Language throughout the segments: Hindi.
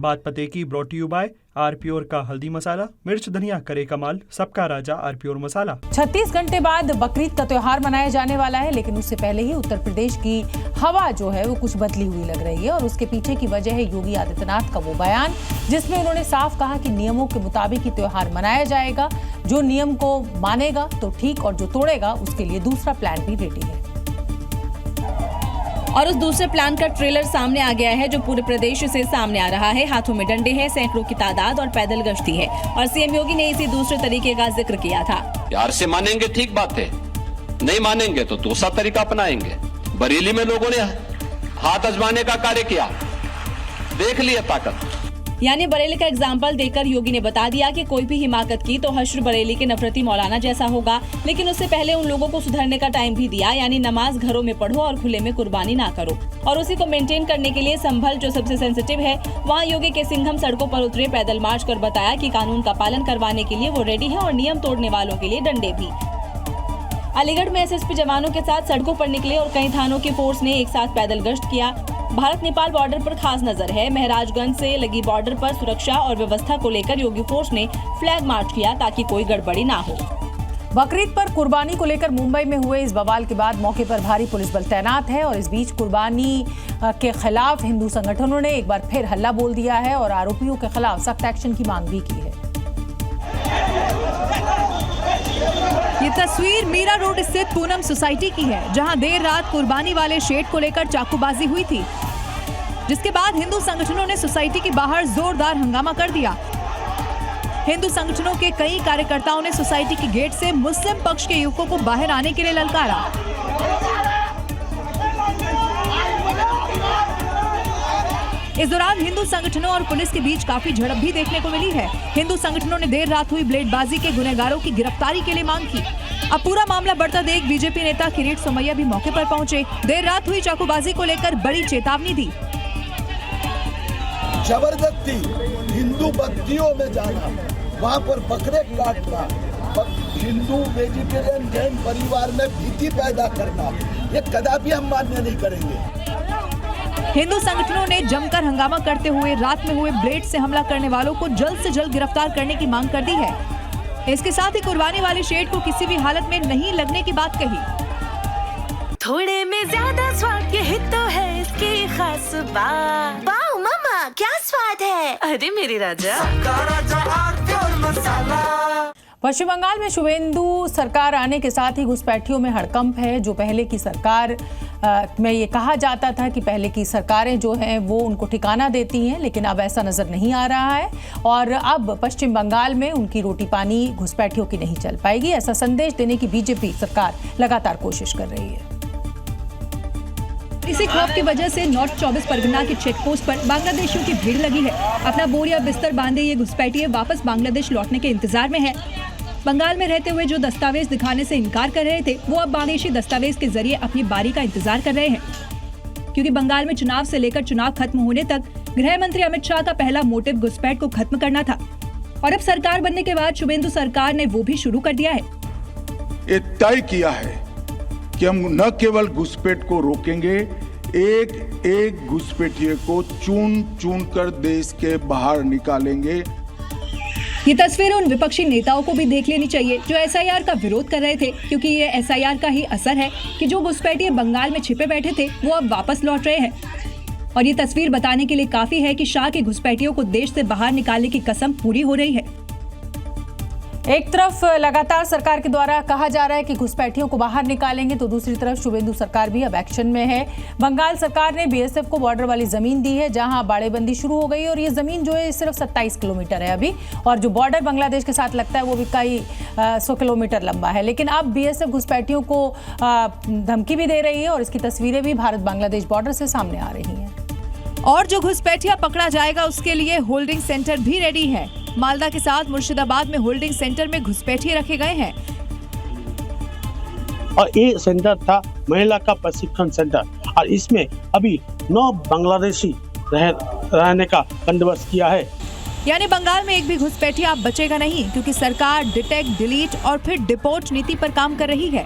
बात पते की ब्रॉट यू बाय आरप्योर का हल्दी मसाला, मिर्च धनिया करे कमाल, सबका राजा आरप्योर मसाला। 36 घंटे बाद बकरीद का त्योहार मनाया जाने वाला है, लेकिन उससे पहले ही उत्तर प्रदेश की हवा जो है वो कुछ बदली हुई लग रही है और उसके पीछे की वजह है योगी आदित्यनाथ का वो बयान जिसमें उन्होंने साफ कहा कि नियमों के मुताबिक ही त्योहार मनाया जाएगा। जो नियम को मानेगा तो ठीक और जो तोड़ेगा उसके लिए दूसरा प्लान भी रेडी है। और उस दूसरे प्लान का ट्रेलर सामने आ गया है जो पूरे प्रदेश से सामने आ रहा है। हाथों में डंडे हैं, सैकड़ों की तादाद और पैदल गश्ती है और सीएम योगी ने इसी दूसरे तरीके का जिक्र किया था। प्यार से मानेंगे ठीक बात है, नहीं मानेंगे तो दूसरा तरीका अपनाएंगे। बरेली में लोगों ने हाथ आजमाने का कार्य किया, देख लिया ताकत। यानी बरेली का एग्जाम्पल देकर योगी ने बता दिया कि कोई भी हिमाकत की तो हश्र बरेली के नफरती मौलाना जैसा होगा, लेकिन उससे पहले उन लोगों को सुधरने का टाइम भी दिया। यानी नमाज घरों में पढ़ो और खुले में कुर्बानी ना करो। और उसी को मेंटेन करने के लिए संभल जो सबसे सेंसिटिव है वहाँ योगी के सिंघम सड़कों पर उतरे, पैदल मार्च कर बताया कि कानून का पालन करवाने के लिए वो रेडी है और नियम तोड़ने वालों के लिए डंडे भी। अलीगढ़ में एसएसपी जवानों के साथ सड़कों पर निकले और कई थानों की फोर्स ने एक साथ पैदल गश्त किया। भारत नेपाल बॉर्डर पर खास नजर है। महराजगंज से लगी बॉर्डर पर सुरक्षा और व्यवस्था को लेकर योगी फोर्स ने फ्लैग मार्च किया ताकि कोई गड़बड़ी ना हो। बकरीद पर कुर्बानी को लेकर मुंबई में हुए इस बवाल के बाद मौके पर भारी पुलिस बल तैनात है और इस बीच कुर्बानी के खिलाफ हिंदू संगठनों ने एक बार फिर हल्ला बोल दिया है और आरोपियों के खिलाफ सख्त एक्शन की मांग भी की है। ये तस्वीर मीरा रोड स्थित पूनम सोसाइटी की है, जहां देर रात कुर्बानी वाले शेड को लेकर चाकूबाजी हुई थी, जिसके बाद हिंदू संगठनों ने सोसाइटी के बाहर जोरदार हंगामा कर दिया। हिंदू संगठनों के कई कार्यकर्ताओं ने सोसाइटी के गेट से मुस्लिम पक्ष के युवकों को बाहर आने के लिए ललकारा। इस दौरान हिंदू संगठनों और पुलिस के बीच काफी झड़प भी देखने को मिली है। हिंदू संगठनों ने देर रात हुई ब्लेडबाजी के गुनहगारों की गिरफ्तारी के लिए मांग की। अब पूरा मामला बढ़ता देख बीजेपी नेता किरीट सोमैया भी मौके पर पहुंचे। देर रात हुई चाकूबाजी को लेकर बड़ी चेतावनी दी। जबरदस्ती हिंदू बस्तियों में जाना, वहाँ पर बकरे काटना, हिंदू वेजिटेरियन जैन परिवार में भीति पैदा करना, ये कदापि हम मान्य नहीं करेंगे। हिंदू संगठनों ने जमकर हंगामा करते हुए रात में हुए ब्लेड से हमला करने वालों को जल्द से जल्द गिरफ्तार करने की मांग कर दी है। इसके साथ ही कुर्बानी वाले शेड को किसी भी हालत में नहीं लगने की बात कही। थोड़े में ज्यादा स्वाद, यही तो है इसकी खास बात। वाओ मामा, क्या स्वाद है। अरे मेरे राजा, पश्चिम बंगाल में शुभेंदु सरकार आने के साथ ही घुसपैठियों में हड़कंप है। जो पहले की सरकार में ये कहा जाता था कि पहले की सरकारें जो हैं वो उनको ठिकाना देती हैं, लेकिन अब ऐसा नजर नहीं आ रहा है और अब पश्चिम बंगाल में उनकी रोटी पानी घुसपैठियों की नहीं चल पाएगी। ऐसा संदेश देने की बीजेपी सरकार लगातार कोशिश कर रही है। इसी खौफ की वजह से नॉर्थ 24 परगना के चेक पोस्ट पर बांग्लादेशियों की भीड़ लगी है। अपना बोरिया बिस्तर बांधे ये घुसपैठिए वापस बांग्लादेश लौटने के इंतजार में है। बंगाल में रहते हुए जो दस्तावेज दिखाने से इनकार कर रहे थे, वो अब बांग्लादेशी दस्तावेज के जरिए अपनी बारी का इंतजार कर रहे हैं, क्योंकि बंगाल में चुनाव से लेकर चुनाव खत्म होने तक गृह मंत्री अमित शाह का पहला मोटिव घुसपैठ को खत्म करना था और अब सरकार बनने के बाद शुभेंदु सरकार ने वो भी शुरू कर दिया है। ये तय किया है कि हम न केवल घुसपैठ को रोकेंगे, एक एक घुसपैठिए को चुन चुन कर देश के बाहर निकालेंगे। ये तस्वीर उन विपक्षी नेताओं को भी देख लेनी चाहिए जो एसआईआर का विरोध कर रहे थे, क्योंकि ये एसआईआर का ही असर है कि जो घुसपैठिए बंगाल में छिपे बैठे थे वो अब वापस लौट रहे हैं। और ये तस्वीर बताने के लिए काफी है कि शाह के घुसपैठियों को देश से बाहर निकालने की कसम पूरी हो रही है। एक तरफ लगातार सरकार के द्वारा कहा जा रहा है कि घुसपैठियों को बाहर निकालेंगे, तो दूसरी तरफ शुभेंदु सरकार भी अब एक्शन में है। बंगाल सरकार ने बीएसएफ को बॉर्डर वाली जमीन दी है जहां बाड़ेबंदी शुरू हो गई और ये जमीन जो है सिर्फ 27 किलोमीटर है अभी, और जो बॉर्डर बांग्लादेश के साथ लगता है वो भी कई 100 किलोमीटर लंबा है। लेकिन अब बीएसएफ घुसपैठियों को धमकी भी दे रही है और इसकी तस्वीरें भी भारत बांग्लादेश बॉर्डर से सामने आ रही हैं। और जो घुसपैठिया पकड़ा जाएगा उसके लिए होल्डिंग सेंटर भी रेडी है। मालदा के साथ मुर्शिदाबाद में होल्डिंग सेंटर में घुसपैठिए रखे गए हैं। और ये सेंटर था महिला का प्रशिक्षण सेंटर और इसमें अभी 9 बांग्लादेशी रहने का बंदोबस्त किया है। यानी बंगाल में एक भी घुसपैठिया अब बचेगा नहीं, क्योंकि सरकार डिटेक्ट, डिलीट और फिर डिपोर्ट नीति पर काम कर रही है।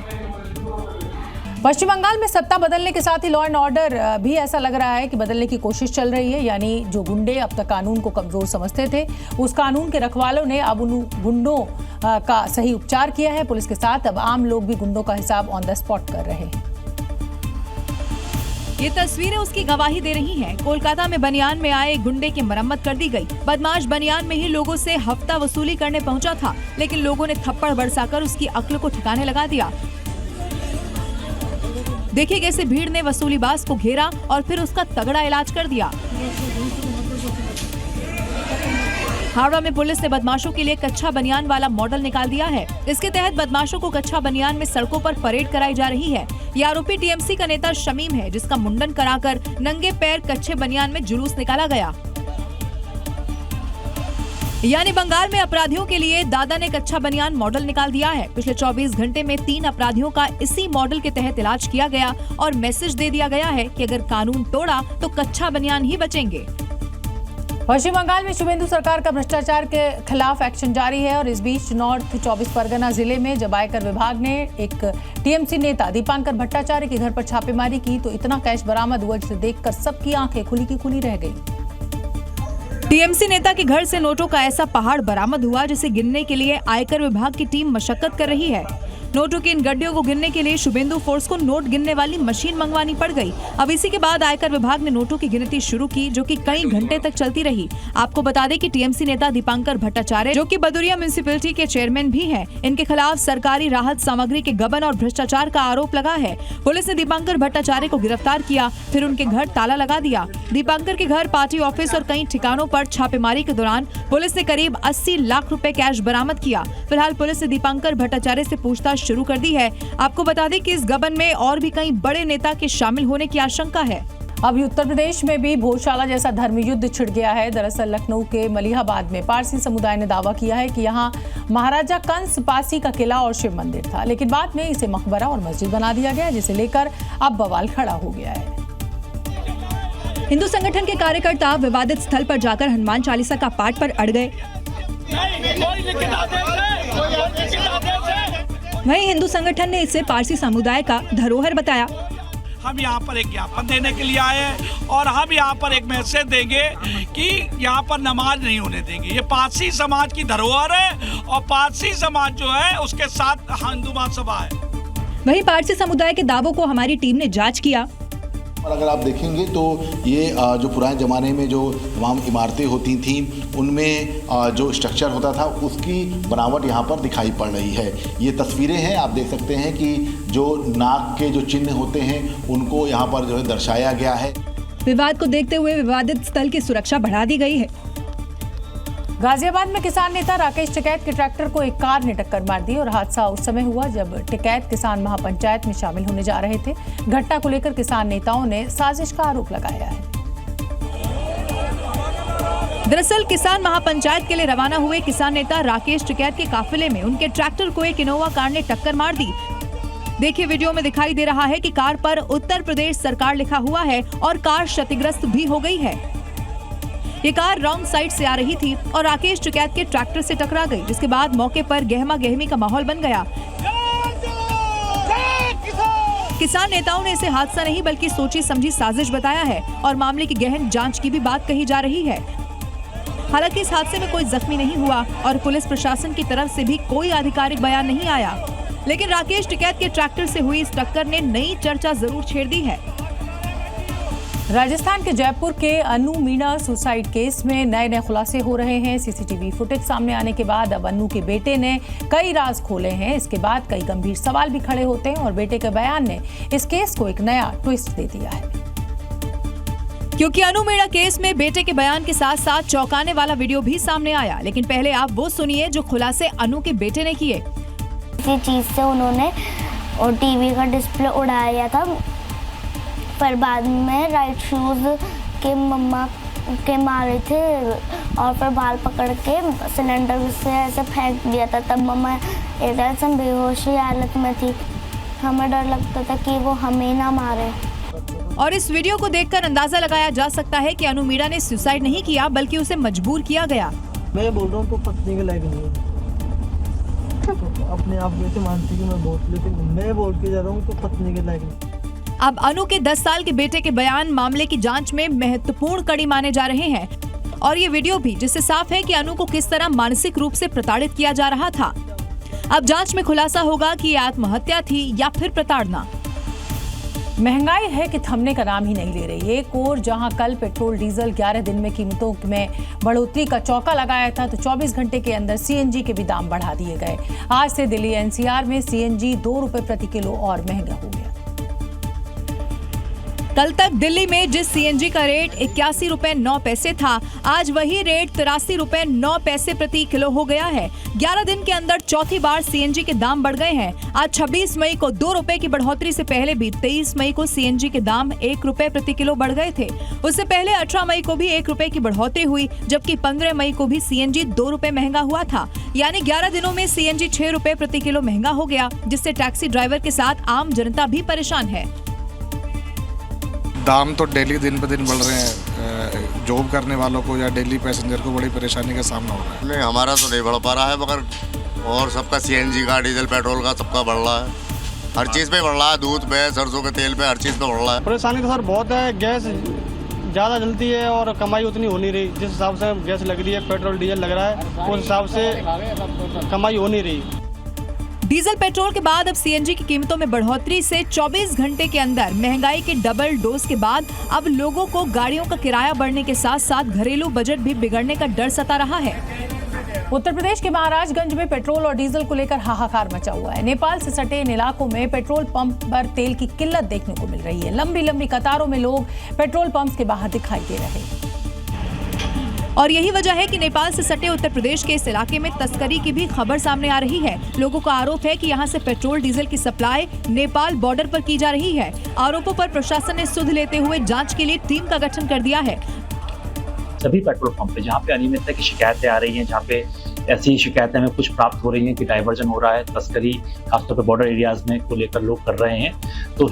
पश्चिम बंगाल में सत्ता बदलने के साथ ही लॉ एंड ऑर्डर भी ऐसा लग रहा है कि बदलने की कोशिश चल रही है। यानी जो गुंडे अब तक कानून को कमजोर समझते थे, उस कानून के रखवालों ने अब उन गुंडों का सही उपचार किया है। पुलिस के साथ अब आम लोग भी गुंडों का हिसाब ऑन द स्पॉट कर रहे हैं। ये तस्वीरें उसकी गवाही दे रही हैं। कोलकाता में बनियान में आए गुंडे की मरम्मत कर दी गई। बदमाश बनियान में ही लोगों से हफ्ता वसूली करने पहुंचा था, लेकिन लोगों ने थप्पड़ बरसाकर उसकी अक्ल को ठिकाने लगा दिया। देखिए कैसे भीड़ ने वसूलीबाज को घेरा और फिर उसका तगड़ा इलाज कर दिया। हावड़ा में पुलिस ने बदमाशों के लिए कच्चा बनियान वाला मॉडल निकाल दिया है। इसके तहत बदमाशों को कच्चा बनियान में सड़कों पर परेड कराई जा रही है। ये आरोपी टीएमसी का नेता शमीम है, जिसका मुंडन कराकर नंगे पैर कच्चे बनियान में जुलूस निकाला गया। यानी बंगाल में अपराधियों के लिए दादा ने कच्चा बनियान मॉडल निकाल दिया है। पिछले 24 घंटे में 3 अपराधियों का इसी मॉडल के तहत इलाज किया गया और मैसेज दे दिया गया है कि अगर कानून तोड़ा तो कच्चा बनियान ही बचेंगे। पश्चिम बंगाल में शुभेंदु सरकार का भ्रष्टाचार के खिलाफ एक्शन जारी है और इस बीच नॉर्थ 24 परगना जिले में जब आयकर विभाग ने एक टीएमसी नेता दीपांकर भट्टाचार्य के घर पर छापेमारी की तो इतना कैश बरामद हुआ जिसे देखकर सबकी आंखें खुली की खुली रह गई। टीएमसी नेता के घर से नोटों का ऐसा पहाड़ बरामद हुआ जिसे गिनने के लिए आयकर विभाग की टीम मशक्कत कर रही है। नोटों की इन गड्ढियों को गिनने के लिए शुभेंदु फोर्स को नोट गिनने वाली मशीन मंगवानी पड़ गई। अब इसी के बाद आयकर विभाग ने नोटों की गिनती शुरू की, जो कि कई घंटे तक चलती रही। आपको बता दें कि टीएमसी नेता दीपांकर भट्टाचार्य, जो कि बदुरिया म्युनिसिपैलिटी के चेयरमैन भी हैं, इनके खिलाफ सरकारी राहत सामग्री के गबन और भ्रष्टाचार का आरोप लगा है। पुलिस ने दीपांकर भट्टाचार्य को गिरफ्तार किया, फिर उनके घर ताला लगा दिया। दीपांकर के घर, पार्टी ऑफिस और कई ठिकानों पर छापेमारी के दौरान पुलिस ने करीब 80 लाख रुपए कैश बरामद किया। फिलहाल पुलिस ने दीपांकर भट्टाचार्य से पूछताछ शुरू कर दी है। आपको बता दें कि इस गबन में और भी कई बड़े नेता के शामिल होने की आशंका है। अभी उत्तर प्रदेश में भी भोजशाला जैसा धर्म युद्ध छिड़ गया है। दरअसल लखनऊ के मलिहाबाद में पारसी समुदाय ने दावा किया है कि यहाँ महाराजा कंस पासी का किला और शिव मंदिर था, लेकिन बाद में इसे मकबरा और मस्जिद बना दिया गया, जिसे लेकर अब बवाल खड़ा हो गया है। हिंदू संगठन के कार्यकर्ता विवादित स्थल पर जाकर हनुमान चालीसा का पाठ पर अड़ गए। वहीं हिंदू संगठन ने इसे पारसी समुदाय का धरोहर बताया। हम यहाँ पर एक ज्ञापन देने के लिए आए हैं और हम यहाँ पर एक मैसेज देंगे कि यहाँ पर नमाज नहीं होने देंगे। ये पारसी समाज की धरोहर है और पारसी समाज जो है उसके साथ हिंदू महासभा है। वहीं पारसी समुदाय के दावों को हमारी टीम ने जांच किया। और अगर आप देखेंगे तो ये जो पुराने ज़माने में जो तमाम इमारतें होती थीं उनमें जो स्ट्रक्चर होता था उसकी बनावट यहाँ पर दिखाई पड़ रही है। ये तस्वीरें हैं, आप देख सकते हैं कि जो नाक के जो चिन्ह होते हैं उनको यहाँ पर जो है दर्शाया गया है। विवाद को देखते हुए विवादित स्थल की सुरक्षा बढ़ा दी गई है। गाजियाबाद में किसान नेता राकेश टिकैत के ट्रैक्टर को एक कार ने टक्कर मार दी और हादसा उस समय हुआ जब टिकैत किसान महापंचायत में शामिल होने जा रहे थे। घटना को लेकर किसान नेताओं ने साजिश का आरोप लगाया है। दरअसल किसान महापंचायत के लिए रवाना हुए किसान नेता राकेश टिकैत के काफिले में उनके ट्रैक्टर को एक इनोवा कार ने टक्कर मार दी। देखिए वीडियो में दिखाई दे रहा है कि कार पर उत्तर प्रदेश सरकार लिखा हुआ है और कार क्षतिग्रस्त भी हो गई है। ये कार रॉन्ग साइड से आ रही थी और राकेश टिकैत के ट्रैक्टर से टकरा गई, जिसके बाद मौके पर गहमा गहमी का माहौल बन गया। किसान नेताओं ने इसे हादसा नहीं बल्कि सोची समझी साजिश बताया है और मामले की गहन जांच की भी बात कही जा रही है। हालांकि इस हादसे में कोई जख्मी नहीं हुआ और पुलिस प्रशासन की तरफ से भी कोई आधिकारिक बयान नहीं आया, लेकिन राकेश टिकैत के ट्रैक्टर से हुई इस टक्कर ने नई चर्चा जरूर छेड़ दी है। राजस्थान के जयपुर के अनु मीणा सुसाइड केस में नए खुलासे हो रहे हैं। सीसीटीवी फुटेज सामने आने के बाद अब अनु के बेटे ने कई राज खोले हैं। इसके बाद कई गंभीर सवाल भी खड़े होते हैं और बेटे के बयान ने इस केस को एक नया ट्विस्ट दे दिया है। क्योंकि अनु मीणा केस में बेटे के बयान के साथ साथ चौंकाने वाला वीडियो भी सामने आया, लेकिन पहले आप वो सुनिए जो खुलासे अनु के बेटे ने किए। किसी चीज से उन्होंने टीवी का डिस्प्ले उड़ाया था, पर बाद में राइट शूज के मम्मा के मारे थे और फिर बाल पकड़ के सिलेंडर से ऐसे फेंक दिया था। तब मम्मा एकदम बेहोशी हालत में थी। हमें डर लगता था कि वो हमें ना मारे। और इस वीडियो को देखकर अंदाजा लगाया जा सकता है कि अनु मीणा ने सुसाइड नहीं किया बल्कि उसे मजबूर किया गया। मैं बोल रहा हूँ तो पत्नी के लायक नहीं है। तो अपने आप वैसे मानती कि मैं बहुत, लेकिन मैं बोल के जा रहा हूँ तो पत्नी के लायक नहीं। अब अनु के 10 साल के बेटे के बयान मामले की जांच में महत्वपूर्ण कड़ी माने जा रहे हैं और ये वीडियो भी, जिससे साफ है कि अनु को किस तरह मानसिक रूप से प्रताड़ित किया जा रहा था। अब जांच में खुलासा होगा कि ये आत्महत्या थी या फिर प्रताड़ना। महंगाई है कि थमने का नाम ही नहीं ले रही। एक और जहां कल पेट्रोल डीजल 11 दिन में कीमतों में बढ़ोतरी का चौका लगाया था, तो 24 घंटे के अंदर सीएनजी के भी दाम बढ़ा दिए गए। आज से दिल्ली एनसीआर में सीएनजी 2 रुपए प्रति किलो और महंगा हो गया। कल तक दिल्ली में जिस सीएनजी का रेट 81 रुपए 9 पैसे था, आज वही रेट 83 रुपए 9 पैसे प्रति किलो हो गया है। 11 दिन के अंदर चौथी बार सीएनजी के दाम बढ़ गए हैं। आज 26 मई को 2 रुपए की बढ़ोतरी से पहले भी 23 मई को सीएनजी के दाम 1 रुपए प्रति किलो बढ़ गए थे। उससे पहले 18 मई को भी 1 रुपए की बढ़ोतरी हुई, जबकि 15 मई को भी सीएनजी 2 रुपए महंगा हुआ था। यानी 11 दिनों में सीएनजी 6 रुपए प्रति किलो महंगा हो गया, जिससे टैक्सी ड्राइवर के साथ आम जनता भी परेशान है। दाम तो डेली दिन पे दिन बढ़ रहे हैं। जॉब करने वालों को या डेली पैसेंजर को बड़ी परेशानी का सामना हो रहा है। नहीं, हमारा तो नहीं बढ़ पा रहा है, मगर और सबका सीएनजी का, डीजल पेट्रोल का सबका बढ़ रहा है। हर चीज़ पे बढ़ रहा है, दूध पे, सरसों के तेल पे, हर चीज़ पे बढ़ रहा है। परेशानी तो सर बहुत है। गैस ज़्यादा जलती है और कमाई उतनी हो नहीं रही। जिस हिसाब से गैस लग रही है, पेट्रोल डीजल लग रहा है, उस हिसाब से कमाई हो नहीं रही। डीजल पेट्रोल के बाद अब सीएनजी की कीमतों में बढ़ोतरी से 24 घंटे के अंदर महंगाई के डबल डोज के बाद अब लोगों को गाड़ियों का किराया बढ़ने के साथ साथ घरेलू बजट भी बिगड़ने का डर सता रहा है। उत्तर प्रदेश के महाराजगंज में पेट्रोल और डीजल को लेकर हाहाकार मचा हुआ है। नेपाल से सटे इन इलाकों में पेट्रोल पंप पर तेल की किल्लत देखने को मिल रही है। लंबी लंबी कतारों में लोग पेट्रोल पंप के बाहर दिखाई दे रहे हैं। और यही वजह है कि नेपाल से सटे उत्तर प्रदेश के इस इलाके में तस्करी की भी खबर सामने आ रही है। लोगों का आरोप है कि यहां से पेट्रोल डीजल की सप्लाई नेपाल बॉर्डर पर की जा रही है। आरोपों पर प्रशासन ने सुध लेते हुए जांच के लिए टीम का गठन कर दिया है। सभी पेट्रोल पंप पे जहाँ पे अनियमितता की शिकायतें आ रही हैं, जहाँ पे ऐसी शिकायतें हमें कुछ प्राप्त हो रही हैं कि डाइवर्जन हो रहा है, तस्करी खासतौर पर बॉर्डर एरियाज में को लेकर लोग कर रहे हैं, तो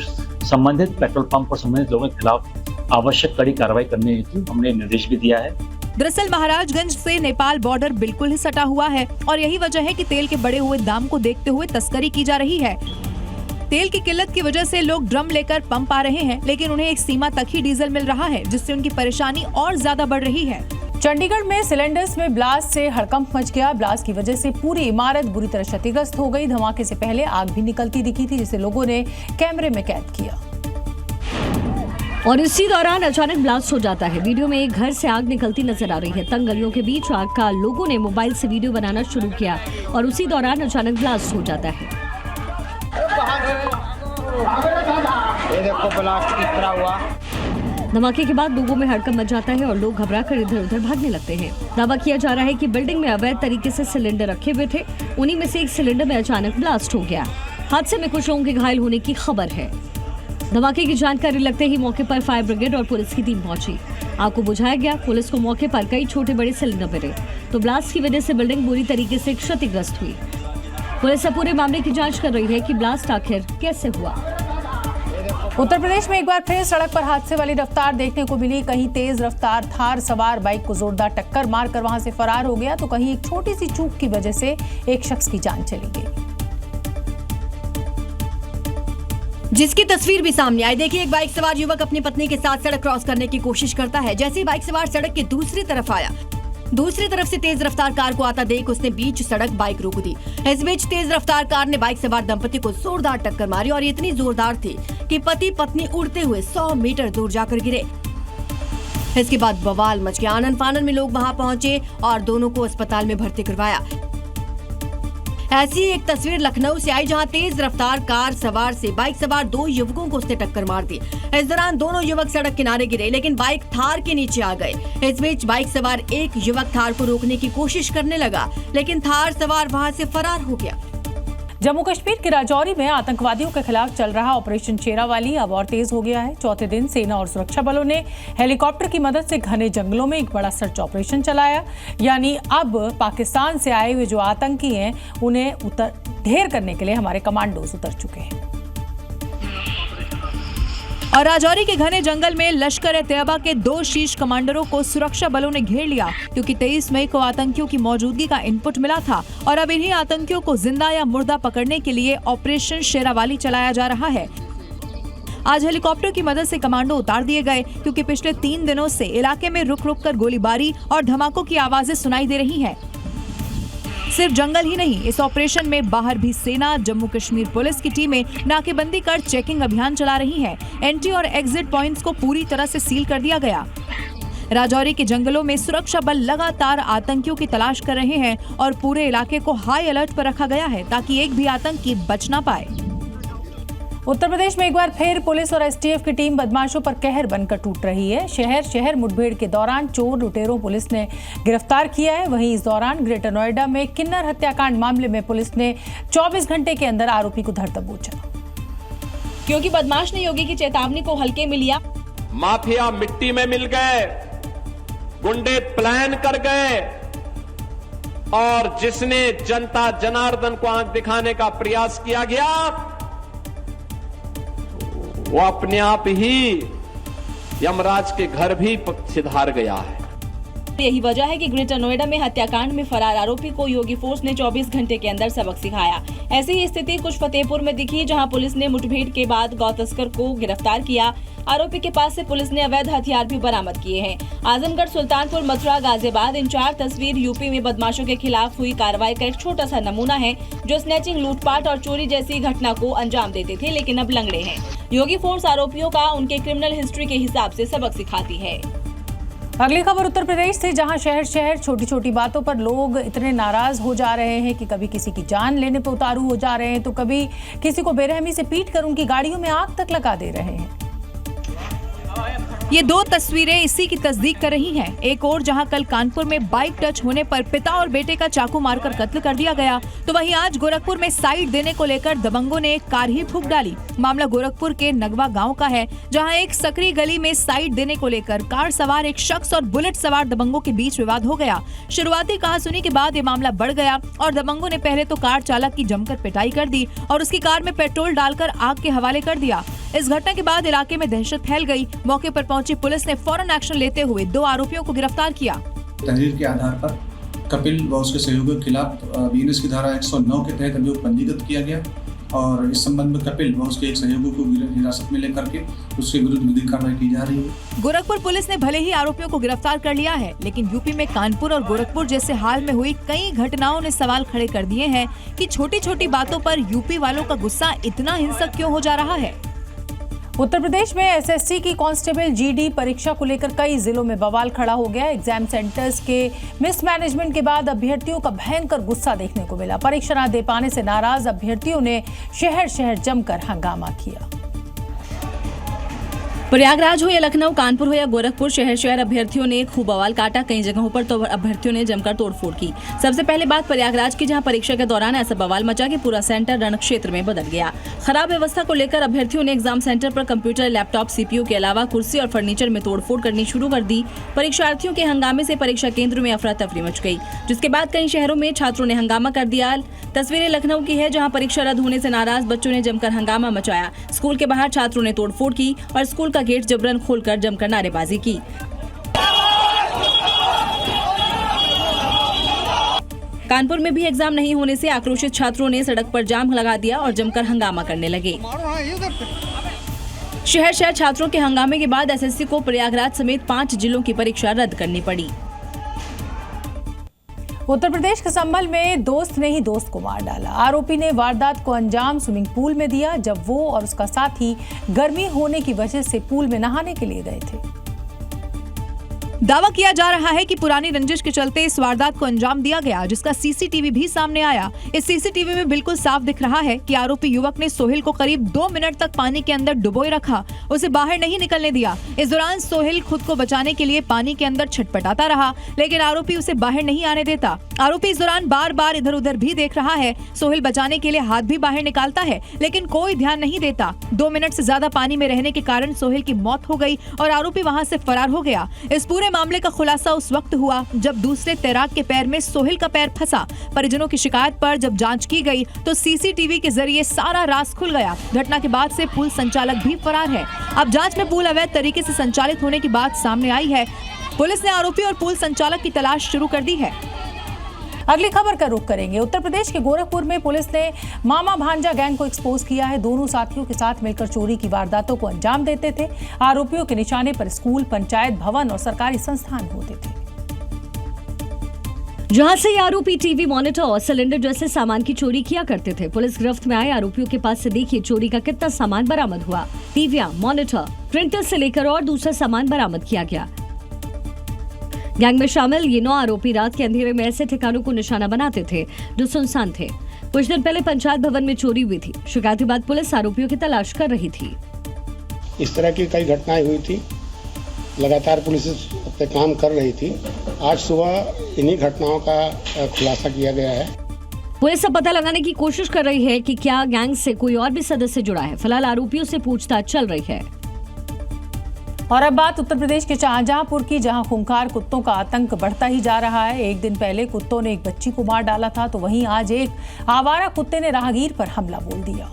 संबंधित पेट्रोल पंप और संबंधित लोगों के खिलाफ आवश्यक कड़ी कार्रवाई करने हेतु हमने निर्देश भी दिया है। दरअसल महाराजगंज से नेपाल बॉर्डर बिल्कुल ही सटा हुआ है और यही वजह है कि तेल के बढ़े हुए दाम को देखते हुए तस्करी की जा रही है। तेल की किल्लत की वजह से लोग ड्रम लेकर पंप आ रहे हैं, लेकिन उन्हें एक सीमा तक ही डीजल मिल रहा है, जिससे उनकी परेशानी और ज्यादा बढ़ रही है। चंडीगढ़ में सिलेंडर्स में ब्लास्ट से हड़कंप मच गया। ब्लास्ट की वजह से पूरी इमारत बुरी तरह क्षतिग्रस्त हो गई। धमाके से पहले आग भी निकलती दिखी थी, जिसे लोगों ने कैमरे में कैद किया। और इसी दौरान अचानक ब्लास्ट हो जाता है। वीडियो में एक घर से आग निकलती नजर आ रही है। तंग गलियों के बीच आग का लोगों ने मोबाइल से वीडियो बनाना शुरू किया और उसी दौरान अचानक ब्लास्ट हो जाता है। ये देखो ब्लास्ट किस तरह हुआ। धमाके के बाद लोगों में हड़कंप मच जाता है और लोग घबराकर इधर उधर भागने लगते हैं। दावा किया जा रहा है कि बिल्डिंग में अवैध तरीके से सिलेंडर रखे हुए थे, उन्हीं में से एक सिलेंडर में अचानक ब्लास्ट हो गया। हादसे में कुछ लोगों के घायल होने की खबर है। धमाके की जानकारी लगते ही मौके पर फायर ब्रिगेड और पुलिस की टीम पहुंची। आग को बुझाया गया। पुलिस को मौके पर कई छोटे बड़े सिलेंडर मिले, तो ब्लास्ट की वजह से बिल्डिंग बुरी तरीके से क्षतिग्रस्त हुई। पुलिस अब पूरे मामले की जांच कर रही है कि ब्लास्ट आखिर कैसे हुआ। उत्तर प्रदेश में एक बार फिर सड़क पर हादसे वाली रफ्तार देखने को मिली। कहीं तेज रफ्तार थार सवार बाइक को जोरदार टक्कर मारकर वहां से फरार हो गया, तो कहीं एक छोटी सी चूक की वजह से एक शख्स की जान चली गई, जिसकी तस्वीर भी सामने आई। देखिए, एक बाइक सवार युवक अपनी पत्नी के साथ सड़क क्रॉस करने की कोशिश करता है। जैसे ही बाइक सवार सड़क के दूसरी तरफ आया, दूसरी तरफ से तेज रफ्तार कार को आता देख उसने बीच सड़क बाइक रोक दी। इस बीच तेज रफ्तार कार ने बाइक सवार दंपति को जोरदार टक्कर मारी और इतनी जोरदार थी कि पति पत्नी उड़ते हुए 100 मीटर दूर जाकर गिरे। इसके बाद बवाल मच गया। आनन फानन में लोग वहां पहुंचे और दोनों को अस्पताल में भर्ती करवाया। ऐसी एक तस्वीर लखनऊ से आई, जहां तेज रफ्तार कार सवार से बाइक सवार 2 युवकों को उसने टक्कर मार दी। इस दौरान दोनों युवक सड़क किनारे गिरे, लेकिन बाइक थार के नीचे आ गए। इस बीच बाइक सवार एक युवक थार को रोकने की कोशिश करने लगा, लेकिन थार सवार वहां से फरार हो गया। जम्मू कश्मीर के राजौरी में आतंकवादियों के खिलाफ चल रहा ऑपरेशन शेरावाली अब और तेज हो गया है। चौथे दिन सेना और सुरक्षा बलों ने हेलीकॉप्टर की मदद से घने जंगलों में एक बड़ा सर्च ऑपरेशन चलाया। यानी अब पाकिस्तान से आए हुए जो आतंकी हैं, उन्हें ढेर करने के लिए हमारे कमांडोज उतर चुके हैं। और राजौरी के घने जंगल में लश्कर-ए-तैयबा के 2 शीर्ष कमांडरों को सुरक्षा बलों ने घेर लिया, क्योंकि 23 मई को आतंकियों की मौजूदगी का इनपुट मिला था और अब इन्हीं आतंकियों को जिंदा या मुर्दा पकड़ने के लिए ऑपरेशन शेरावाली चलाया जा रहा है। आज हेलीकॉप्टर की मदद से कमांडो उतार दिए गए, क्योंकि पिछले 3 दिनों से इलाके में रुक रुक कर गोलीबारी और धमाकों की आवाजें सुनाई दे रही हैं। सिर्फ जंगल ही नहीं, इस ऑपरेशन में बाहर भी सेना, जम्मू कश्मीर पुलिस की टीमें नाकेबंदी कर चेकिंग अभियान चला रही हैं। एंट्री और एग्जिट पॉइंट्स को पूरी तरह से सील कर दिया गया। राजौरी के जंगलों में सुरक्षा बल लगातार आतंकियों की तलाश कर रहे हैं और पूरे इलाके को हाई अलर्ट पर रखा गया है, ताकि एक भी आतंकी बच ना पाए। उत्तर प्रदेश में एक बार फिर पुलिस और एसटीएफ की टीम बदमाशों पर कहर बनकर टूट रही है। शहर मुठभेड़ के दौरान चोर लुटेरों पुलिस ने गिरफ्तार किया है। वहीं इस दौरान ग्रेटर नोएडा में किन्नर हत्याकांड मामले में पुलिस ने 24 घंटे के अंदर आरोपी को धर दबोचा, क्योंकि बदमाश ने योगी की चेतावनी को हल्के में लिया। माफिया मिट्टी में मिल गए, गुंडे प्लान कर गए और जिसने जनता जनार्दन को आंख दिखाने का प्रयास किया गया वो अपने आप ही यमराज के घर भी सिधार गया है। यही वजह है कि ग्रेटर नोएडा में हत्याकांड में फरार आरोपी को योगी फोर्स ने 24 घंटे के अंदर सबक सिखाया। ऐसी ही स्थिति कुछ फतेहपुर में दिखी, जहां पुलिस ने मुठभेड़ के बाद गौ तस्कर को गिरफ्तार किया। आरोपी के पास से पुलिस ने अवैध हथियार भी बरामद किए हैं। आजमगढ़, सुल्तानपुर, मथुरा, गाजियाबाद, इन 4 तस्वीर यूपी में बदमाशों के खिलाफ हुई कार्रवाई का एक छोटा सा नमूना है, जो स्नैचिंग, लूटपाट और चोरी जैसी घटना को अंजाम देते थे, लेकिन अब लंगड़े हैं। योगी फोर्स आरोपियों का उनके क्रिमिनल हिस्ट्री के हिसाब से सबक सिखाती है। अगली खबर उत्तर प्रदेश से, जहां शहर छोटी छोटी बातों पर लोग इतने नाराज हो जा रहे हैं कि कभी किसी की जान लेने पर उतारू हो जा रहे हैं, तो कभी किसी को बेरहमी से पीट कर उनकी गाड़ियों में आग तक लगा दे रहे हैं। ये 2 तस्वीरें इसी की तस्दीक कर रही हैं। एक और जहां कल कानपुर में बाइक टच होने पर पिता और बेटे का चाकू मारकर कत्ल कर दिया गया, तो वहीं आज गोरखपुर में साइड देने को लेकर दबंगों ने एक कार ही फूंक डाली। मामला गोरखपुर के नगवा गांव का है, जहां एक सकरी गली में साइड देने को लेकर कार सवार एक शख्स और बुलेट सवार दबंगों के बीच विवाद हो गया। शुरुआती कहासुनी के बाद ये मामला बढ़ गया और दबंगों ने पहले तो कार चालक की जमकर पिटाई कर दी और उसकी कार में पेट्रोल डालकर आग के हवाले कर दिया। इस घटना के बाद इलाके में दहशत फैल गई। मौके पर पहुंची पुलिस ने फौरन एक्शन लेते हुए 2 आरोपियों को गिरफ्तार किया। तहरीर के आधार पर कपिल व उसके सहयोगियों के खिलाफ बीएनएस की धारा 109 के तहत अभियोग पंजीकृत किया गया और इस संबंध में कपिल व उसके एक सहयोगी को हिरासत में लेकर के उसके विरुद्ध विधिक कार्रवाई की जा रही है। गोरखपुर पुलिस ने भले ही आरोपियों को गिरफ्तार कर लिया है, लेकिन यूपी में कानपुर और गोरखपुर जैसे हाल में हुई कई घटनाओं ने सवाल खड़े कर दिए हैं कि छोटी छोटी बातों पर यूपी वालों का गुस्सा इतना हिंसक क्यों हो जा रहा है। उत्तर प्रदेश में एसएससी की कांस्टेबल जीडी परीक्षा को लेकर कई जिलों में बवाल खड़ा हो गया। एग्जाम सेंटर्स के मिसमैनेजमेंट के बाद अभ्यर्थियों का भयंकर गुस्सा देखने को मिला। परीक्षा न दे पाने से नाराज अभ्यर्थियों ने शहर जमकर हंगामा किया। प्रयागराज हो या लखनऊ, कानपुर हो या गोरखपुर, शहर अभ्यर्थियों ने खूब बवाल काटा। कई जगहों पर तो अभ्यर्थियों ने जमकर तोड़फोड़ की। सबसे पहले बात प्रयागराज की, जहां परीक्षा के दौरान ऐसा बवाल मचा कि पूरा सेंटर रण क्षेत्र में बदल गया। खराब व्यवस्था को लेकर अभ्यर्थियों ने एग्जाम सेंटर पर कंप्यूटर, लैपटॉप, सीपीयू के अलावा कुर्सी और फर्नीचर में तोड़फोड़ करनी शुरू कर दी। परीक्षार्थियों के हंगामे से परीक्षा केंद्र में अफरा तफरी मच गई, जिसके बाद कई शहरों में छात्रों ने हंगामा कर दिया। तस्वीरें लखनऊ की है, जहाँ परीक्षा रद्द होने से नाराज बच्चों ने जमकर हंगामा मचाया। स्कूल के बाहर छात्रों ने तोड़फोड़ की और स्कूल का गेट जबरन खोलकर जमकर नारेबाजी की। कानपुर में भी एग्जाम नहीं होने से आक्रोशित छात्रों ने सड़क पर जाम लगा दिया और जमकर हंगामा करने लगे। शहर छात्रों के हंगामे के बाद एसएससी को प्रयागराज समेत 5 जिलों की परीक्षा रद्द करनी पड़ी। उत्तर प्रदेश के संभल में दोस्त ने ही दोस्त को मार डाला। आरोपी ने वारदात को अंजाम स्विमिंग पूल में दिया, जब वो और उसका साथी गर्मी होने की वजह से पूल में नहाने के लिए गए थे। दावा किया जा रहा है कि पुरानी रंजिश के चलते इस वारदात को अंजाम दिया गया, जिसका सीसीटीवी भी सामने आया। इस सीसीटीवी में बिल्कुल साफ दिख रहा है कि आरोपी युवक ने सोहेल को करीब 2 मिनट तक पानी के अंदर डुबोए रखा, उसे बाहर नहीं निकलने दिया। इस दौरान सोहेल खुद को बचाने के लिए पानी के अंदर छटपटाता रहा, लेकिन आरोपी उसे बाहर नहीं आने देता। आरोपी इस दौरान बार बार इधर उधर भी देख रहा है। सोहेल बचाने के लिए हाथ भी बाहर निकालता है, लेकिन कोई ध्यान नहीं देता। 2 मिनट से ज्यादा पानी में रहने के कारण सोहेल की मौत हो गई और आरोपी वहाँ से फरार हो गया। इस पूरे मामले का खुलासा उस वक्त हुआ जब दूसरे तैराक के पैर में सोहेल का पैर फंसा। परिजनों की शिकायत पर जब जांच की गई तो सीसीटीवी के जरिए सारा राज खुल गया। घटना के बाद से पूल संचालक भी फरार है। अब जांच में पूल अवैध तरीके से संचालित होने की बात सामने आई है। पुलिस ने आरोपी और पूल संचालक की तलाश शुरू कर दी है। अगली खबर का रुख करेंगे। उत्तर प्रदेश के गोरखपुर में पुलिस ने मामा भांजा गैंग को एक्सपोज किया है। दोनों साथियों के साथ मिलकर चोरी की वारदातों को अंजाम देते थे। आरोपियों के निशाने पर स्कूल, पंचायत भवन और सरकारी संस्थान होते थे। जहां से आरोपी टीवी, मॉनिटर और सिलेंडर जैसे सामान की चोरी किया करते थे। पुलिस गिरफ्त में आए आरोपियों के पास से देखिए चोरी का कितना सामान बरामद हुआ। टीवी, मॉनिटर, प्रिंटर से लेकर और दूसरा सामान बरामद किया गया। गैंग में शामिल ये 9 आरोपी रात के अंधेरे में ऐसे ठिकानों को निशाना बनाते थे जो सुनसान थे। कुछ दिन पहले पंचायत भवन में चोरी हुई थी। शिकायत के बाद पुलिस आरोपियों की तलाश कर रही थी। इस तरह की कई घटनाएं हुई थी। लगातार पुलिस अपने काम कर रही थी। आज सुबह इन्हीं घटनाओं का खुलासा किया गया है। पुलिस अब पता लगाने की कोशिश कर रही है कि क्या गैंग से कोई और भी सदस्य जुड़ा है। फिलहाल आरोपियों से पूछताछ चल रही है। और अब बात उत्तर प्रदेश के शाहजहांपुर की, जहां खूंखार कुत्तों का आतंक बढ़ता ही जा रहा है। एक दिन पहले कुत्तों ने एक बच्ची को मार डाला था, तो वहीं आज एक आवारा कुत्ते ने राहगीर पर हमला बोल दिया।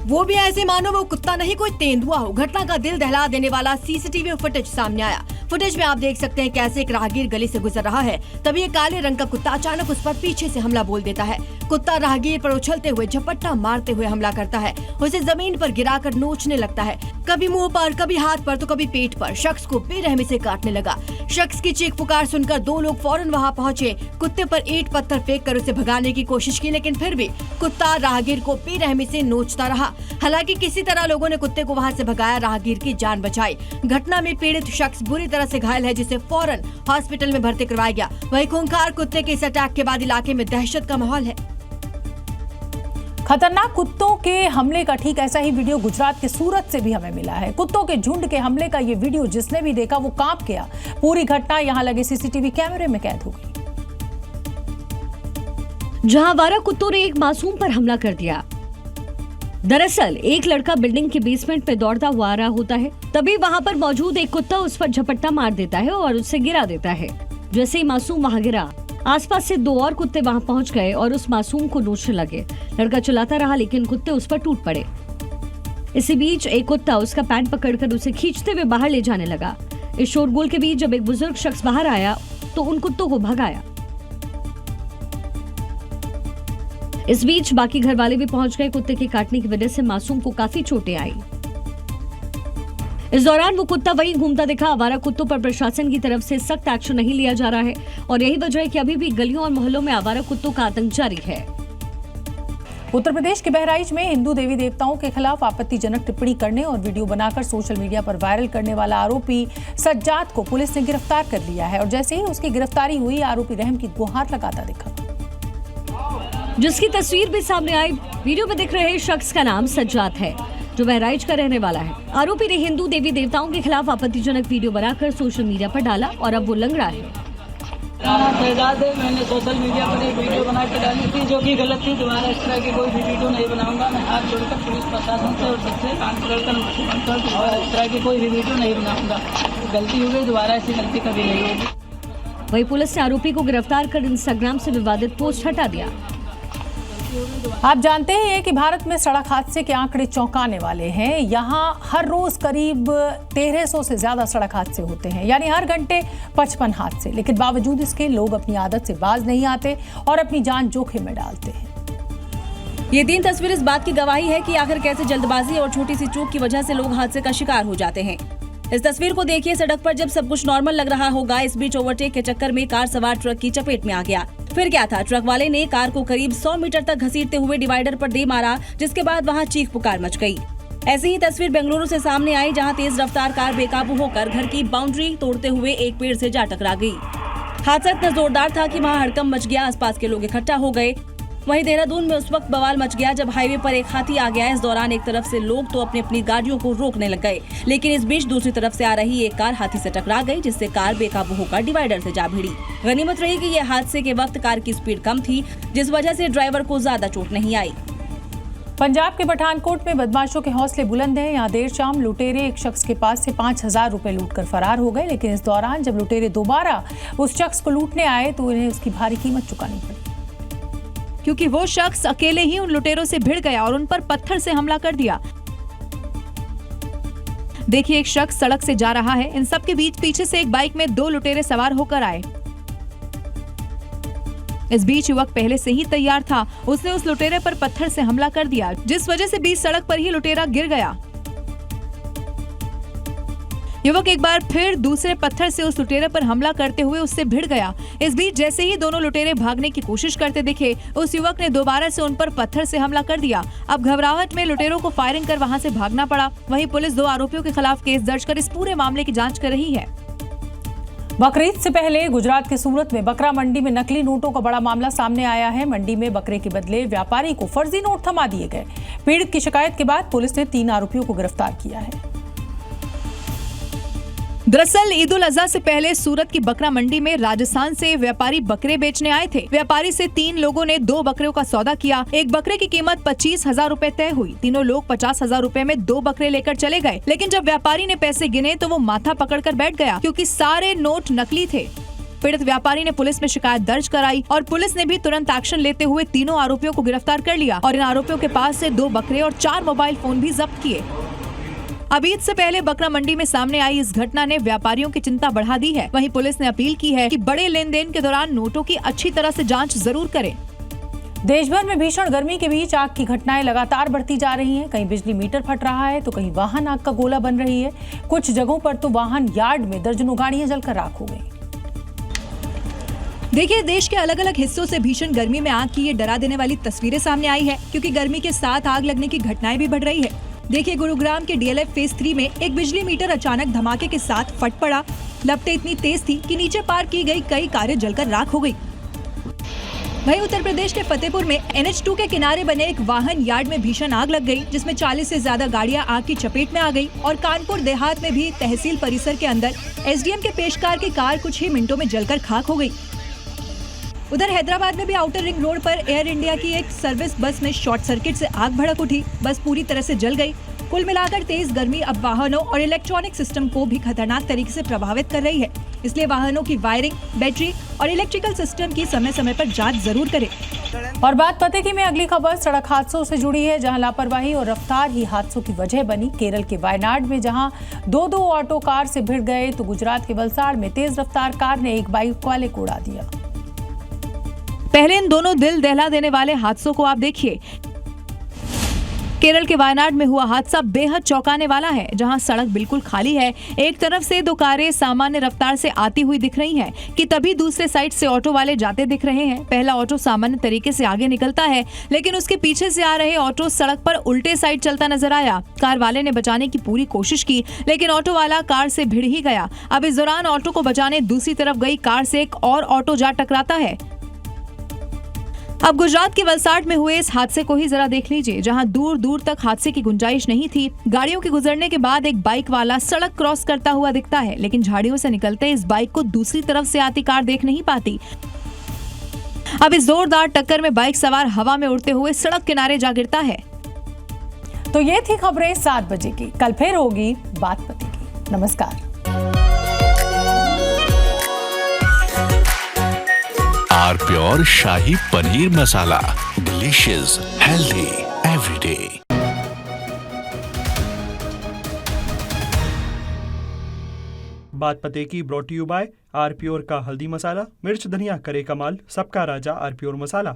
वो भी ऐसे मानो वो कुत्ता नहीं कोई तेंदुआ हो। घटना का दिल दहला देने वाला सीसीटीवी फुटेज सामने आया। फुटेज में आप देख सकते हैं कैसे एक राहगीर गली से गुजर रहा है, तभी एक काले रंग का कुत्ता अचानक उस पर पीछे से हमला बोल देता है। कुत्ता राहगीर पर उछलते हुए झपट्टा मारते हुए हमला करता है। उसे जमीन पर गिराकर नोचने लगता है, कभी मुंह पर, कभी हाथ पर तो कभी पेट पर। शख्स को बेरहमी से काटने लगा। शख्स की चीख पुकार सुनकर 2 लोग फौरन वहां पहुंचे। कुत्ते पर ईंट पत्थर फेंक कर उसे भगाने की कोशिश की, लेकिन फिर भी कुत्ता राहगीर को बेरहमी से नोचता रहा। हालांकि किसी तरह लोगों ने कुत्ते को वहां से भगाया, राहगीर की जान बचाई। घटना में पीड़ित शख्स बुरी तरह से घायल है, जिसे फौरन हॉस्पिटल में भर्ती करवाया गया। वहीं खूंखार कुत्ते के इस अटैक के बाद इलाके में दहशत का माहौल है। खतरनाक कुत्तों के हमले का ठीक ऐसा ही वीडियो गुजरात के सूरत से भी हमें मिला है। कुत्तों के झुंड के हमले का ये वीडियो जिसने भी देखा वो कांप गया। पूरी घटना यहां लगे सीसीटीवी कैमरे में कैद हो गई। जहां आवारा कुत्तों ने एक मासूम पर हमला कर दिया। दरअसल एक लड़का बिल्डिंग के बेसमेंट में दौड़ता हुआ आ रहा होता है, तभी वहां पर मौजूद एक कुत्ता उस पर झपट्टा मार देता है और उसे गिरा देता है। जैसे ही मासूम वहां गिरा, आसपास से 2 और कुत्ते वहां पहुंच गए और उस मासूम को नोचने लगे। लड़का चिल्लाता रहा, लेकिन कुत्ते उस पर टूट पड़े। इसी बीच एक कुत्ता उसका पैंट पकड़कर उसे खींचते हुए बाहर ले जाने लगा। इस शोरगुल के बीच जब एक बुजुर्ग शख्स बाहर आया तो उन कुत्तों को भगाया। इस बीच बाकी घर वाले भी पहुंच गए। कुत्ते के काटने की वजह से मासूम को काफी चोटें आई। इस दौरान वो कुत्ता वहीं घूमता दिखा। आवारा कुत्तों पर प्रशासन की तरफ से सख्त एक्शन नहीं लिया जा रहा है और यही वजह है कि अभी भी गलियों और मोहल्लों में आवारा कुत्तों का आतंक जारी है। उत्तर प्रदेश के बहराइच में हिंदू देवी देवताओं के खिलाफ आपत्तिजनक टिप्पणी करने और वीडियो बनाकर सोशल मीडिया पर वायरल करने वाला आरोपी सज्जाद को पुलिस ने गिरफ्तार कर लिया है। और जैसे ही उसकी गिरफ्तारी हुई, आरोपी रहम की गुहार लगाता दिखा, जिसकी तस्वीर भी सामने आई। वीडियो में दिख रहे शख्स का नाम सज्जाद है, जो बहराइच का रहने वाला है। आरोपी ने हिंदू देवी देवताओं के खिलाफ आपत्तिजनक वीडियो बनाकर सोशल मीडिया पर डाला और अब वो लंगड़ा है। मैंने सोशल मीडिया पर एक वीडियो बना के डाली थी, जो कि गलत थी। दोबारा इस तरह की कोई भी वीडियो नहीं बनाऊंगा। मैं हाथ जोड़कर पुलिस प्रशासन से और सबसे कान पकड़कर माफी मांगता हूं। दोबारा इस तरह की कोई भी वीडियो नहीं बनाऊंगा। गलती हो गई, दोबारा ऐसी गलती कभी नहीं होगी। वही पुलिस ने आरोपी को गिरफ्तार कर इंस्टाग्राम से विवादित पोस्ट हटा दिया। आप जानते हैं कि भारत में सड़क हादसे के आंकड़े चौंकाने वाले हैं। यहाँ हर रोज करीब 1300 से ज्यादा सड़क हादसे होते हैं, यानी हर घंटे 55 हादसे। लेकिन बावजूद इसके लोग अपनी आदत से बाज नहीं आते और अपनी जान जोखिम में डालते हैं। ये 3 तस्वीर इस बात की गवाही है कि आखिर कैसे जल्दबाजी और छोटी सी चूक की वजह से लोग हादसे का शिकार हो जाते हैं। इस तस्वीर को देखिए। सड़क पर जब सब कुछ नॉर्मल लग रहा होगा, इस बीच ओवरटेक के चक्कर में कार सवार ट्रक की चपेट में आ गया। फिर क्या था, ट्रक वाले ने कार को करीब 100 मीटर तक घसीटते हुए डिवाइडर पर दे मारा, जिसके बाद वहां चीख पुकार मच गई। ऐसी ही तस्वीर बेंगलुरु से सामने आई, जहां तेज रफ्तार कार बेकाबू होकर घर की बाउंड्री तोड़ते हुए एक पेड़ से जा टकरा गई। हादसा इतना जोरदार था कि वहां हड़कंप मच गया। आसपास के लोग इकट्ठा हो गए। वहीं देहरादून में उस वक्त बवाल मच गया जब हाईवे पर एक हाथी आ गया। इस दौरान एक तरफ से लोग तो अपनी अपनी गाड़ियों को रोकने लग गए, लेकिन इस बीच दूसरी तरफ से आ रही एक कार हाथी से टकरा गई, जिससे कार बेकाबू होकर डिवाइडर से जा भिड़ी। गनीमत रही कि यह हादसे के वक्त कार की स्पीड कम थी, जिस वजह से ड्राइवर को ज्यादा चोट नहीं आई। पंजाब के पठानकोट में बदमाशों के हौसले बुलंद हैं। यहाँ देर शाम लुटेरे एक शख्स के पास से 5,000 रुपए लूटकर फरार हो गए, लेकिन इस दौरान जब लुटेरे दोबारा उस शख्स को लूटने आए तो उन्हें उसकी भारी कीमत चुकानी पड़ी, क्योंकि वो शख्स अकेले ही उन लुटेरों से भिड़ गया और उन पर पत्थर से हमला कर दिया। देखिए, एक शख्स सड़क से जा रहा है, इन सब के बीच पीछे से एक बाइक में 2 लुटेरे सवार होकर आए। इस बीच युवक पहले से ही तैयार था, उसने उस लुटेरे पर पत्थर से हमला कर दिया, जिस वजह से बीच सड़क पर ही लुटेरा गिर गया। युवक एक बार फिर दूसरे पत्थर से उस लुटेरे पर हमला करते हुए उससे भिड़ गया। इस बीच जैसे ही दोनों लुटेरे भागने की कोशिश करते दिखे, उस युवक ने दोबारा से उन पर पत्थर से हमला कर दिया। अब घबराहट में लुटेरों को फायरिंग कर वहां से भागना पड़ा। वहीं पुलिस 2 आरोपियों के खिलाफ केस दर्ज कर इस पूरे मामले की जांच कर रही है। बकरीद से पहले गुजरात के सूरत में बकरा मंडी में नकली नोटों का बड़ा मामला सामने आया है। मंडी में बकरे के बदले व्यापारी को फर्जी नोट थमा दिए गए। पीड़ित की शिकायत के बाद पुलिस ने 3 आरोपियों को गिरफ्तार किया है। दरअसल ईद उल अजहा से पहले सूरत की बकरा मंडी में राजस्थान से व्यापारी बकरे बेचने आए थे। व्यापारी से 3 लोगों ने 2 बकरियों का सौदा किया। एक बकरे की कीमत 25,000 रुपए तय हुई। तीनों लोग 50,000 रुपए में 2 बकरे लेकर चले गए, लेकिन जब व्यापारी ने पैसे गिने तो वो माथा पकड़कर बैठ गया, क्योंकि सारे नोट नकली थे। पीड़ित व्यापारी ने पुलिस में शिकायत दर्ज कराई और पुलिस ने भी तुरंत एक्शन लेते हुए तीनों आरोपियों को गिरफ्तार कर लिया और इन आरोपियों के पास से 2 बकरे और 4 मोबाइल फोन भी जब्त किए। अब ईद से पहले बकरा मंडी में सामने आई इस घटना ने व्यापारियों की चिंता बढ़ा दी है। वहीं पुलिस ने अपील की है कि बड़े लेन देन के दौरान नोटों की अच्छी तरह से जांच जरूर करें। देश भर में भीषण गर्मी के बीच आग की घटनाएं लगातार बढ़ती जा रही हैं। कहीं बिजली मीटर फट रहा है तो कहीं वाहन आग का गोला बन रही है। कुछ जगहों पर तो वाहन यार्ड में दर्जनों गाड़ियां जलकर राख हो गई। देखिए, देश के अलग अलग हिस्सों से भीषण गर्मी में आग की ये डरा देने वाली तस्वीरें सामने आई है, क्योंकि गर्मी के साथ आग लगने की घटनाएं भी बढ़ रही है। देखिए, गुरुग्राम के DLF फेज 3 में एक बिजली मीटर अचानक धमाके के साथ फट पड़ा। लपटें इतनी तेज थी कि नीचे पार्क की गई कई कारें जलकर राख हो गई। वहीं उत्तर प्रदेश के फतेहपुर में NH2 के किनारे बने एक वाहन यार्ड में भीषण आग लग गई, जिसमें 40 से ज्यादा गाड़ियां आग की चपेट में आ गई। और कानपुर देहात में भी तहसील परिसर के अंदर SDM के पेशकार की कार कुछ ही मिनटों में जलकर खाक हो गई। उधर हैदराबाद में भी आउटर रिंग रोड पर एयर इंडिया की एक सर्विस बस में शॉर्ट सर्किट से आग भड़क उठी। बस पूरी तरह से जल गई। कुल मिलाकर तेज गर्मी अब वाहनों और इलेक्ट्रॉनिक सिस्टम को भी खतरनाक तरीके से प्रभावित कर रही है। इसलिए वाहनों की वायरिंग, बैटरी और इलेक्ट्रिकल सिस्टम की समय समय पर जांच जरूर करें। और बात पते की में अगली खबर सड़क हादसों से जुड़ी है, जहां लापरवाही और रफ्तार ही हादसों की वजह बनी। केरल के वायनाड में जहां 2 ऑटो कार से भिड़ गए तो गुजरात के वलसाड़ में तेज रफ्तार कार ने एक बाइक वाले को उड़ा दिया। पहले इन दोनों दिल दहला देने वाले हादसों को आप देखिए। केरल के वायनाड में हुआ हादसा बेहद चौंकाने वाला है, जहां सड़क बिल्कुल खाली है। एक तरफ से 2 कारें सामान्य रफ्तार से आती हुई दिख रही हैं कि तभी दूसरे साइड से ऑटो वाले जाते दिख रहे हैं। पहला ऑटो सामान्य तरीके से आगे निकलता है, लेकिन उसके पीछे से आ रहे ऑटो सड़क पर उल्टे साइड चलता नजर आया। कार वाले ने बचाने की पूरी कोशिश की, लेकिन ऑटो वाला कार से भिड़ ही गया। अब इस दौरान ऑटो को बचाने दूसरी तरफ गई कार से एक और ऑटो जा टकराता है। अब गुजरात के वलसाड में हुए इस हादसे को ही जरा देख लीजिए, जहां दूर दूर तक हादसे की गुंजाइश नहीं थी। गाड़ियों के गुजरने के बाद एक बाइक वाला सड़क क्रॉस करता हुआ दिखता है, लेकिन झाड़ियों से निकलते इस बाइक को दूसरी तरफ से आती कार देख नहीं पाती। अब इस जोरदार टक्कर में बाइक सवार हवा में उड़ते हुए सड़क किनारे जा गिरता है। तो ये थी खबरें 7 बजे की। कल फिर होगी बात पते की। नमस्कार। R pure shahi paneer masala, delicious, healthy everyday. बात पते की brought you by R pure का हल्दी मसाला, मिर्च धनिया करे कमाल, सबका राजा आर प्योर मसाला।